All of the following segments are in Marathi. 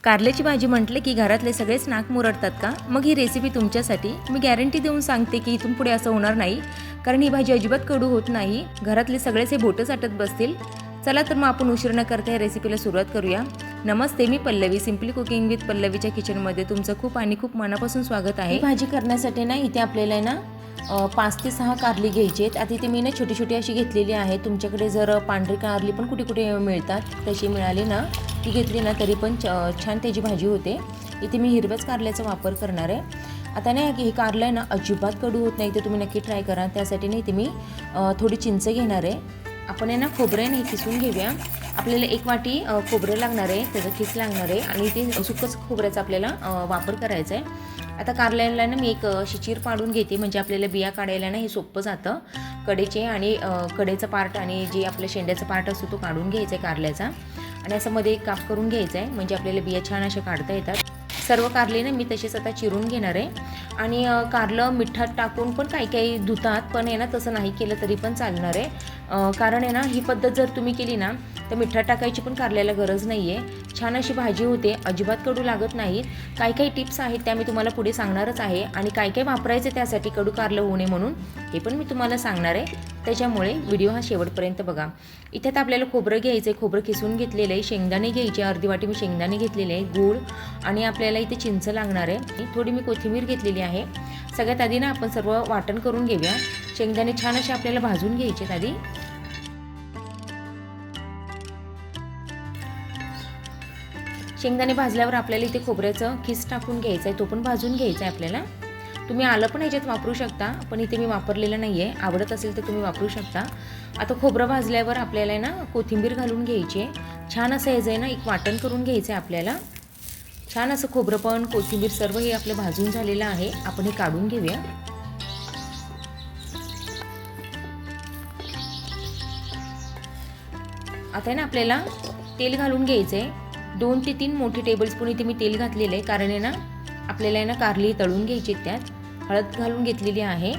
कारल्याची भाजी म्हटले की घरातले सगळेच नाक मुरडतात का? मग ही रेसिपी तुमच्यासाठी मी गॅरंटी देऊन सांगते की इथून पुढे असं होणार नाही, कारण ही भाजी अजिबात कडू होत नाही. घरातले सगळेच हे बोटं चाटत बसतील. चला तर मग आपण उशीर न करता या रेसिपीला सुरुवात करूया. नमस्ते, मी पल्लवी, सिम्पली कुकिंग विथ पल्लवीच्या किचनमध्ये तुमचं खूप मनापासून स्वागत आहे. भाजी करण्यासाठी ना इथे आपल्याला ना 5 ते 6 कारली घ्यायची आहेत. आता इथे मी ना छोटी छोटी अशी घेतलेली आहे. तुमच्याकडे जर पांढरी कारली पण कुठे कुठे मिळतात तशी मिळाली ना ती घेतली ना तरी पण छान त्याची भाजी होते. इथे मी हिरव्याच कारल्याचा वापर करणार आहे. आता नाही हे कारलं आहे ना अजिबात कडू होत नाही, ते तुम्ही नक्की ट्राय करा. त्यासाठी नाही इथे मी थोडी चिंच घेणार आहे. आपण आहे ना खोबरं नाही किसून घेऊया. आपल्याला 1 वाटी खोबरं लागणार आहे, त्याचं खीस लागणार आहे आणि ते सुकंच खोबऱ्याचा आपल्याला वापर करायचा आहे. आता कारल्याला ना मी एक अशी चीर पाडून घेते, म्हणजे आपल्याला बिया काढायला ना हे सोपं जातं. कडेचे आणि कडेचा पार्ट आणि जे आपल्या शेंड्याचा पार्ट असतो तो काढून घ्यायचा आहे कारल्याचा, आणि असं मध्ये एक काप करून घ्यायचा आहे, म्हणजे आपल्याला बिया छान अशा काढता येतात. सर्व कारले ना मी तसेच आता चिरून घेणार आहे. आणि कारलं मिठात टाकून पण काही धुतात, पण आहे ना तसं नाही केलं तरी पण चालणार आहे. कारण आहे ना ही पद्धत जर तुम्ही केली ना तर मिठात टाकायची पण कारल्याला गरज नाही आहे. छान अशी भाजी होते, अजिबात कडू लागत नाही. काही टिप्स आहेत त्या मी तुम्हाला पुढे सांगणारच आहे, आणि काय वापरायचं त्यासाठी कडू कारलं होऊ नये म्हणून हे पण मी तुम्हाला सांगणार आहे. त्याच्यामुळे व्हिडिओ हा शेवटपर्यंत बघा. इथे तर आपल्याला खोबरं घ्यायचं आहे, खोबरं किसून घेतलेलं आहे. शेंगदाणे घ्यायचे, अर्धी वाटी मी शेंगदाणे घेतलेले आहे. गूळ आणि आपल्याला इथे चिंच लागणार आहे. थोडी मी कोथिंबीर घेतलेली आहे. सगळ्यात आधी ना आपण सर्व वाटण करून घेऊया. शेंगदाणे छान असे आपल्याला भाजून घ्यायचे आधी. शेंगदाणे भाजल्यावर आपल्याला इथे खोबऱ्याचं खीस टाकून घ्यायचं आहे, तो पण भाजून घ्यायचा आहे आपल्याला. तुम्ही आलं पण ह्याच्यात वापरू शकता, पण इथे मी वापरलेलं नाही आहे. आवडत असेल तर तुम्ही वापरू शकता. आता खोबरं भाजल्यावर आपल्याला ना कोथिंबीर घालून घ्यायची आहे. छान असं ह्याचं आहे ना एक वाटण करून घ्यायचं आहे आपल्याला. छान असं खोबरं पण कोथिंबीर सर्व हे आपलं भाजून झालेलं आहे. आपण हे काढून घेऊया. आता आहे ना आपल्याला तेल घालून घ्यायचं आहे. 2 ते 3 मोठे टेबलस्पून इथे मी तेल घातलेलं आहे, कारण आहे ना आपल्याला आहे ना कारली तळून घ्यायची. त्यात हळद घालून घेतलेली आहे.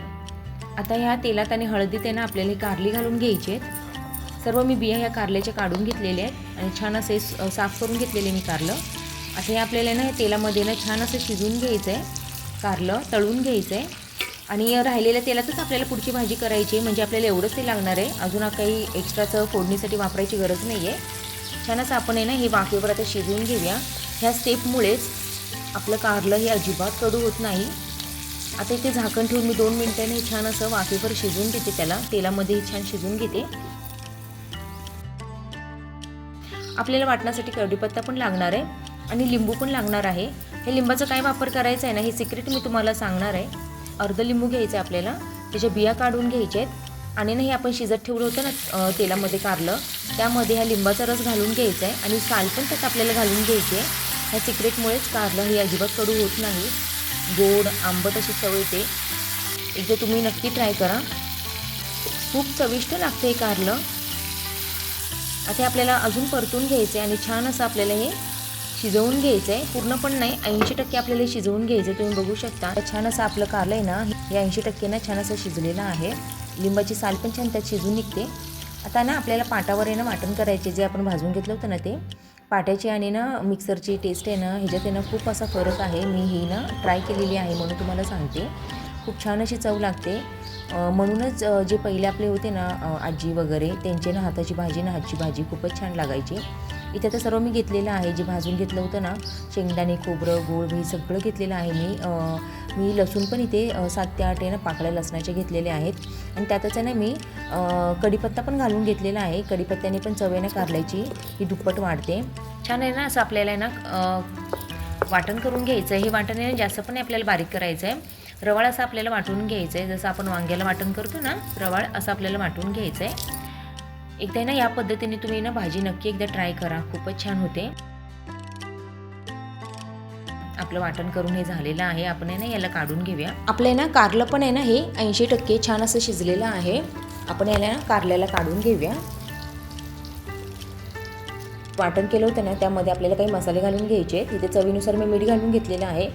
आता ह्या तेलात आणि हळदीत आहे ना आपल्याला कारली घालून घ्यायची आहेत. सर्व मी बिया ह्या कारल्याच्या काढून घेतलेल्या आहेत आणि छान असे साफ करून घेतलेले मी कारलं. आता हे आपल्याला ना हे तेलामध्ये ना छान असं शिजवून घ्यायचं आहे, कारलं तळून घ्यायचं आहे. आणि राहिलेल्या तेलातच आपल्याला पुढची भाजी करायची आहे, म्हणजे आपल्याला एवढंच ते लागणार आहे. अजून काही एक्स्ट्राचं फोडणीसाठी वापरायची गरज नाही आहे. छान असं आपण आहे ना हे वाफेवर आता शिजवून घेऊया. ह्या स्टेपमुळेच आपलं कारलं हे अजिबात कडू होत नाही. आता इथे झाकण ठेवून मी 2 मिनिटांनी छान असं वाफेवर शिजवून घेते. त्याला तेलामध्ये छान शिजवून घेते. आपल्याला वाटण्यासाठी कढीपत्ता पण लागणार आहे आणि लिंबू पण लागणार आहे. हे लिंबाचा काय वापर करायचा आहे ना हे सिक्रेट मी तुम्हाला सांगणार आहे. अर्ध लिंबू घ्यायचं आहे आपल्याला, त्याच्या बिया काढून घ्यायच्या आहेत आणि ना हे आपण शिजत ठेवलं होतं ना तेलामध्ये कारलं, त्यामध्ये हा लिंबाचा रस घालून घ्यायचा आहे आणि साल पण त्यात आपल्याला घालून घ्यायची आहे. ह्या सिक्रेटमुळेच कारलं हे अजिबात कडू होत नाही. गोड आंबट अशी चव येते. एकदा तुम्ही नक्की ट्राय करा, खूप चविष्ट लागते हे कारलं. आता आपल्याला अजून परतून घ्यायचं आहे आणि छान असं आपल्याला हे शिजवून घ्यायचं आहे. पूर्ण पण नाही, 80% आपल्याला शिजवून घ्यायचं आहे. तुम्ही बघू शकता छान असं आपलं कारलं आहे ना हे 80% ना छान असं शिजलेलं आहे. लिंबाची साल पण छान त्यात शिजून निघते. आता ना आपल्याला पाटावर आहे ना वाटण करायचे, जे आपण भाजून घेतलं होतं ना ते. पाट्याची आणि ना मिक्सरची टेस्ट आहे ना ह्याच्यात आहे ना खूप असा फरक आहे. मी ही ना ट्राय केलेली आहे म्हणून तुम्हाला सांगते. खूप छान अशी चव लागते. म्हणूनच जे पहिले आपले होते ना आजी वगैरे, त्यांचे ना हाताची भाजी ना हातची भाजी खूपच छान लागायची. इथे तर सर्व मी घेतलेलं आहे, जे भाजून घेतलं होतं ना शेंगदाणे खोबरं गूळ हे सगळं घेतलेलं आहे मी लसूण पण इथे 7 ते 8 आहे ना पाकळ्या लसणाचे घेतलेले आहेत. आणि त्यातच आहे ना मी कढीपत्ता पण घालून घेतलेला आहे. कढीपत्त्याने पण चव आहे ना कारल्याची ही दुप्पट वाढते. छान आहे ना असं आपल्याला आहे ना वाटण करून घ्यायचं आहे. हे वाटण आहे ना जास्त पण आपल्याला बारीक करायचं आहे. रवाळ असं आपल्याला वाटून घ्यायचं आहे, जसं आपण वांग्याला वाटण करतो ना रवाळ असं आपल्याला वाटून घ्यायचं आहे. एकदा ना या पद्धतीने तुम्ही ना भाजी नक्की एकदा ट्राय करा, खूपच छान होते. आपलं वाटण करून हे झालेलं आहे. आपण आहे ना याला काढून घेऊया. आपलं आहे ना कारलं पण आहे ना हे 80% छान असं शिजलेलं आहे. आपण याला ना कारल्याला काढून घेऊया. वाटण केलं होतं ना त्यामध्ये आपल्याला काही मसाले घालून घ्यायचे. तिथे चवीनुसार मी मीठ घालून घेतलेलं आहे.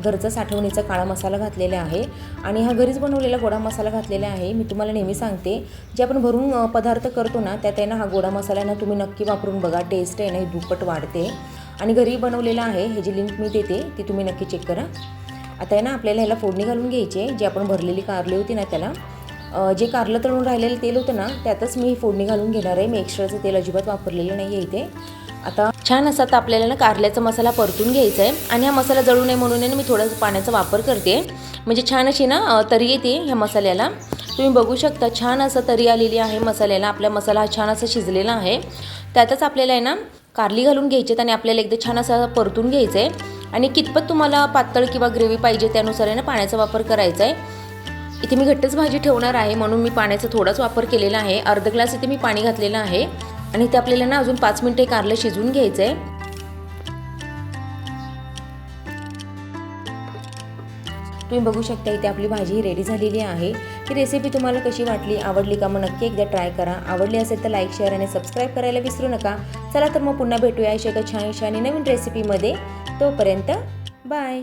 घरचा साठवणीचा काळा मसाला घातलेला आहे आणि हा घरीच बनवलेला गोडा मसाला घातलेला आहे. मी तुम्हाला नेहमी सांगते, जे आपण भरून पदार्थ करतो ना त्यात आहे ना हा गोडा मसाला ना तुम्ही नक्की वापरून बघा. टेस्ट आहे ना ही दुप्पट वाढते. आणि घरी बनवलेलं आहे, ह्याची लिंक मी देते, ती तुम्ही नक्की चेक करा. आता आहे ना आपल्याला ह्याला फोडणी घालून घ्यायची आहे. जी आपण भरलेली कारली होती ना त्याला जे कारलं तळून राहिलेलं तेल होतं ना त्यातच मी फोडणी घालून घेणार आहे. मी एक्स्ट्राचं तेल अजिबात वापरलेलं नाही आहे इथे. आता छान असा तर आपल्याला ना कारल्याचा मसाला परतून घ्यायचा आहे आणि हा मसाला जळू नये म्हणून ना मी थोडंसं पाण्याचा वापर करते, म्हणजे छान अशी ना तरी येते ह्या मसाल्याला. तुम्ही बघू शकता छान असं तरी आलेली आहे मसाल्याला. आपला मसाला हा छान असा शिजलेला आहे. त्यातच आपल्याला आहे ना कारली घालून घ्यायची आणि आपल्याला एकदा छान असा परतून घ्यायचं आहे. आणि कितपत तुम्हाला पातळ किंवा ग्रेव्ही पाहिजे त्यानुसार आहे ना पाण्याचा वापर करायचा आहे. इथे मी घट्टच भाजी ठेवणार आहे म्हणून मी पाण्याचा थोडाच वापर केलेला आहे. अर्धा ग्लास इथे मी पाणी घातलेलं आहे आणि इथे आपल्याला ना अजून 5 मिनिटे कारलं शिजवून घ्यायचं आहे. तुम्ही बघू शकता इथे आपली भाजी रेडी झालेली आहे. ही रेसिपी तुम्हाला कशी वाटली, आवडली का? मग नक्की एकदा ट्राय करा. आवडली असेल तर लाईक, शेअर आणि सबस्क्राईब करायला विसरू नका. चला तर मग पुन्हा भेटूया अशा एका छानशा आणि नवीन रेसिपीमध्ये. तोपर्यंत बाय.